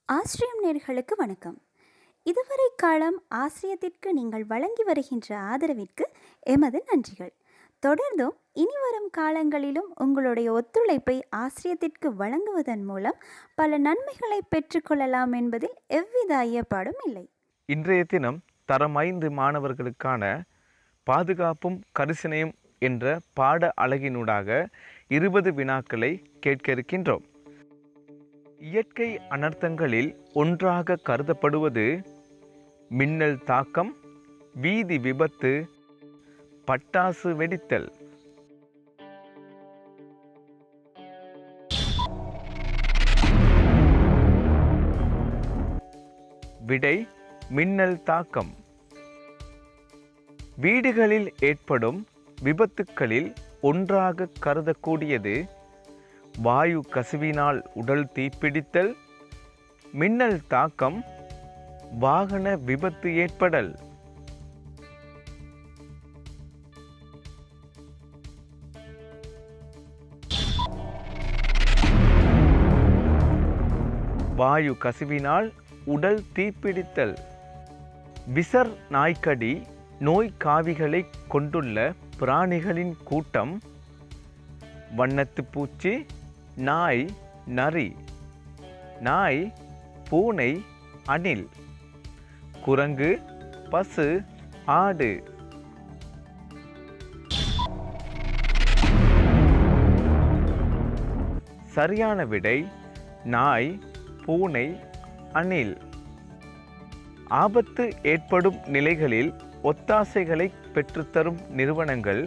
ஆஸ்ட்ரியம் நேர்களுக்கு வணக்கம். இதுவரை காலம் ஆசிரியத்திற்கு நீங்கள் வழங்கி வருகின்ற ஆதரவிற்கு எமது நன்றிகள். தொடர்ந்தும் இனிவரும் காலங்களிலும் உங்களுடைய ஒத்துழைப்பை ஆசிரியத்திற்கு வழங்குவதன் மூலம் பல நன்மைகளை பெற்றுக்கொள்ளலாம் என்பதில் எவ்வித ஐயப்பாடும் இல்லை. இன்றைய தினம் தரம் 5 மாணவர்களுக்கான பாதுகாப்பும் கரிசனையும் என்ற பாட அலகினூடாக 20 வினாக்களை கேட்க இருக்கின்றோம். இயற்கை அனர்த்தங்களில் ஒன்றாக கருதப்படுவது மின்னல் தாக்கம், வீதி விபத்து, பட்டாசு வெடித்தல். விடை மின்னல் தாக்கம். வீடுகளில் ஏற்படும் விபத்துக்களில் ஒன்றாக கருதக்கூடியது வாயு கசிவினால் உடல் தீப்பிடித்தல், மின்னல் தாக்கம், வாகன விபத்து ஏற்படல். வாயு கசிவினால் உடல் தீப்பிடித்தல். விசர் நாய்க்கடி நோய் காவிகளை கொண்டுள்ள பிராணிகளின் கூட்டம் வண்ணத்து பூச்சி, நாய், நரி. நாய், பூனை, அணில். குரங்கு, பசு, ஆடு. சரியான விடை நாய், பூனை, அணில். ஆபத்து ஏற்படும் நிலைகளில் ஒத்தாசைகளை பெற்றுத்தரும் நிறுவனங்கள்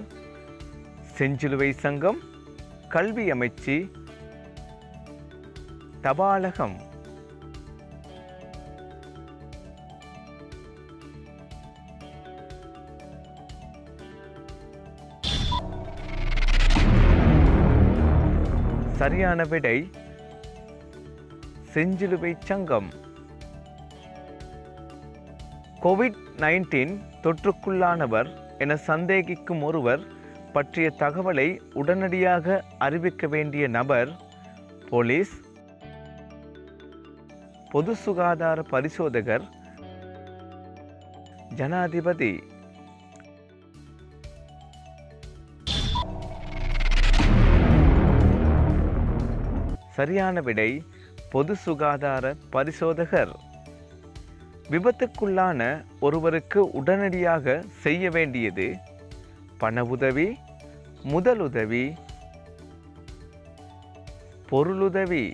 செஞ்சிலுவை சங்கம், கல்வி அமைச்சு, தபாலகம். சரியான விடை செஞ்சிலுவை சங்கம். கோவிட்-19 தொற்றுக்குள்ளானவர் என சந்தேகிக்கும் ஒருவர் பற்றிய தகவலை உடனடியாக அறிவிக்க வேண்டிய நபர் போலீஸ், பொது சுகாதார பரிசோதகர், ஜனாதிபதி. சரியான விடை பொது சுகாதார பரிசோதகர். விபத்துக்குள்ளான ஒருவருக்கு உடனடியாக செய்ய வேண்டியது பண உதவி, முதலுதவி, பொருளுதவி.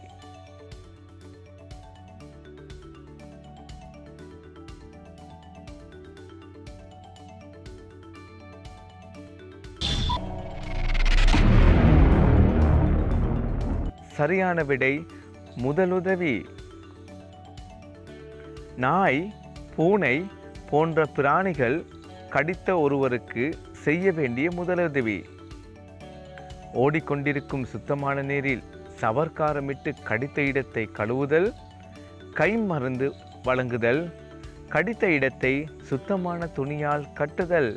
சரியான விடை முதலுதவி. நாய், பூனை போன்ற பிராணிகள் கடித்த ஒருவருக்கு செய்ய வேண்டிய முதலுதவி ஓடிக்கொண்டிருக்கும் சுத்தமான நீரில் சவர்க்காரமிட்டு கடித்த இடத்தை கழுவுதல், கை மருந்து வழங்குதல், கடித்த இடத்தை சுத்தமான துணியால் கட்டுதல்.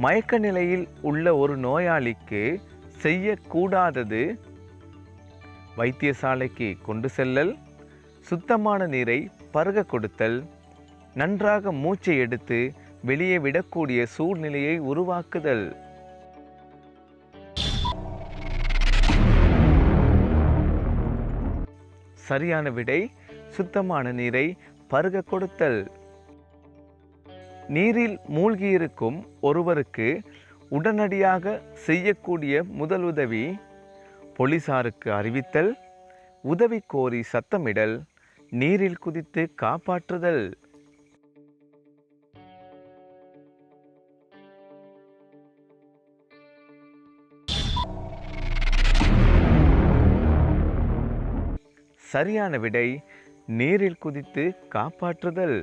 மயக்க நிலையில் உள்ள ஒரு நோயாளிக்கு செய்யக்கூடாதது வைத்தியசாலைக்கு கொண்டு செல்லல், சுத்தமான நீரை பருக கொடுத்தல், நன்றாக மூச்சை எடுத்து வெளியே விடக்கூடிய சூழ்நிலையை உருவாக்குதல். சரியான விடை சுத்தமான நீரை பருக கொடுத்தல். நீரில் மூழ்கியிருக்கும் ஒருவருக்கு உடனடியாக செய்யக்கூடிய முதலுதவி போலீசாருக்கு அறிவித்தல், உதவி கோரி சத்தமிடல், நீரில் குதித்து காப்பாற்றுதல். சரியான விடை நீரில் குதித்து காப்பாற்றுதல்.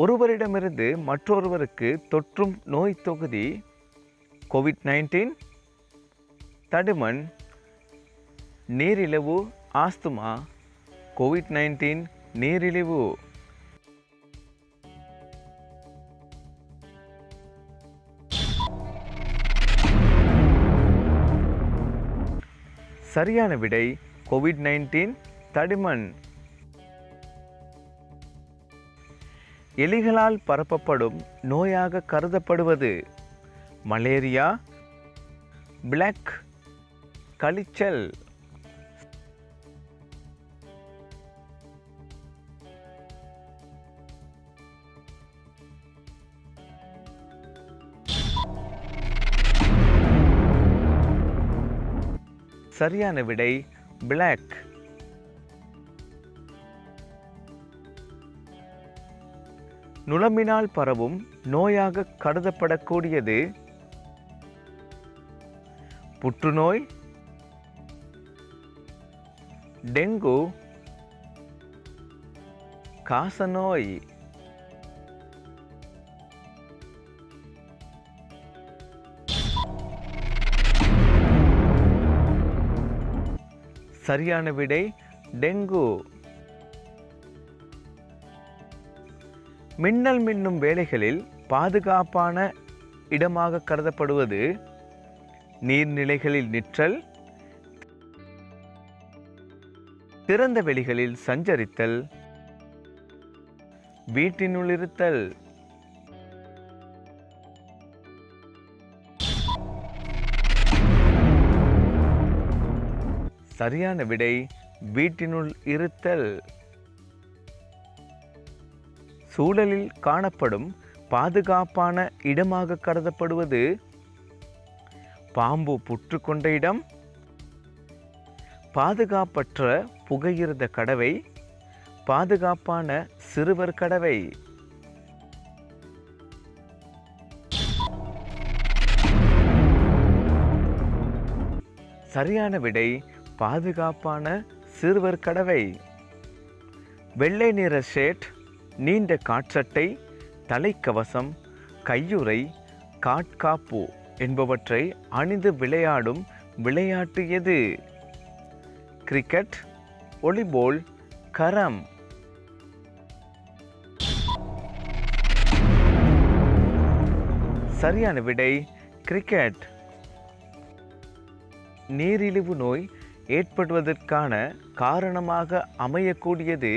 ஒருவரிடமிருந்து மற்றொருவருக்கு தொற்றும் நோய் தொகுதி கோவிட்-19, தடுமன், நீரிழிவு, ஆஸ்துமா, கோவிட்-19 நீரிழிவு. சரியான விடை COVID-19 தடிமன். எலிகளால் பரப்பப்படும் நோயாக கருதப்படுவது மலேரியா, பிளாக், கழிச்சல். சரியான விடை பிளாக். நுளம்பினால் பரவும் நோயாக கருதப்படக்கூடியது புற்றுநோய், டெங்கு, காசநோய். சரியான விடை டெங்கு. மின்னல் மின்னும் வேளைகளில் பாதுகாப்பான இடமாக கருதப்படுவது நீர்நிலைகளில் நிற்றல், திறந்த வெளிகளில் சஞ்சரித்தல், வீட்டினுள் இருத்தல். சரியான விடை வீட்டினுள் இருத்தல். சூழலில் காணப்படும் பாதுகாப்பான இடமாக கருதப்படுவது பாம்பு புற்று கொண்ட இடம், பாதுகாப்பற்ற புகையிரத கடவை, பாதுகாப்பான சிறுவர் கடவை. சரியான விடை பாதுகாப்பான சிறுவர் கடவை. வெள்ளை நிற ஷேட், நீண்ட காற்சட்டை, தலைக்கவசம், கையுறை, காட்காப்பு என்பவற்றை அணிந்து விளையாடும் விளையாட்டு எது? கிரிக்கெட், வாலிபால், கரம். சரியான விடை கிரிக்கெட். நீரிழிவு நோய் ஏற்படுவதற்கான காரணமாக அமையக்கூடியது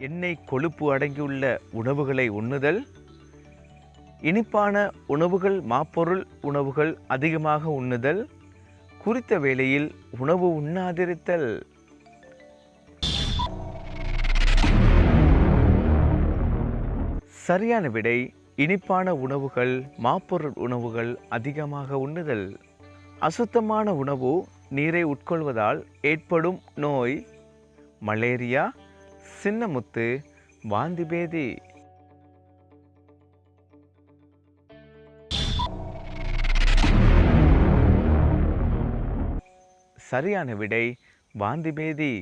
எண்ணெய் கொழுப்பு அடங்கியுள்ள உணவுகளை உண்ணுதல், இனிப்பான உணவுகள், மாப்பொருள் உணவுகள் அதிகமாக உண்ணுதல், குறித்த வேளையில் உணவு உண்ணாதிருத்தல். சரியான விடை இனிப்பான உணவுகள், மாப்பொருள் உணவுகள் அதிகமாக உண்ணுதல். அசுத்தமான உணவு, நீரை உட்கொள்வதால் ஏற்படும் நோய் மலேரியா, சின்னமுத்து, வாந்தி பேதி. சரியான விடை வாந்தி பேதி.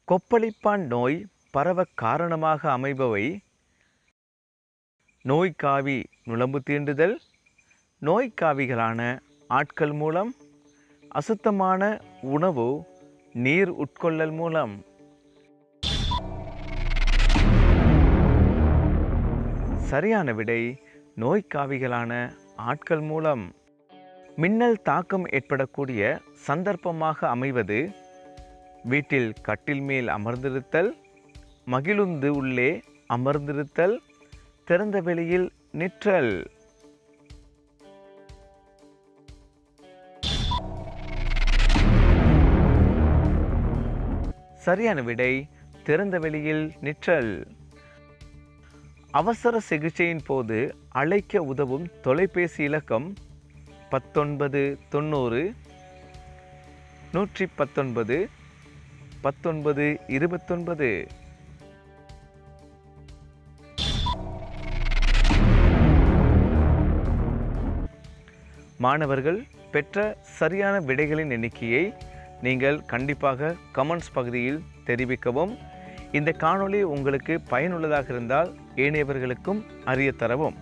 கொப்பளிப்பான் நோய் பரவ காரணமாக அமைபவை நோய்க்காவி நுளம்பு தீண்டுதல், நோய்க்காவிகளான ஆட்கள் மூலம், அசுத்தமான உணவு, நீர் உட்கொள்ளல் மூலம். சரியான விடை நோய்க்காவிகளான ஆட்கள் மூலம். மின்னல் தாக்கம் ஏற்படக்கூடிய சந்தர்ப்பமாக அமைவது வீட்டில் கட்டில் மேல் அமர்ந்திருத்தல், மகிழுந்து உள்ளே அமர்ந்திருத்தல், திறந்த வெளியில் நிற்றல். சரியான விடை திறந்த வெளியில் நிற்றல். அவசர சிகிச்சையின் போது அழைக்க உதவும் தொலைபேசி இலக்கம் 1990 119 1929. மாணவர்கள் பெற்ற சரியான விடைகளின் எண்ணிக்கையை நீங்கள் கண்டிப்பாக கமெண்ட்ஸ் பகுதியில் தெரிவிக்கவும். இந்த காணொளி உங்களுக்கு பயனுள்ளதாக இருந்தால் ஏனையவர்களுக்கும் அறிய தரவும்.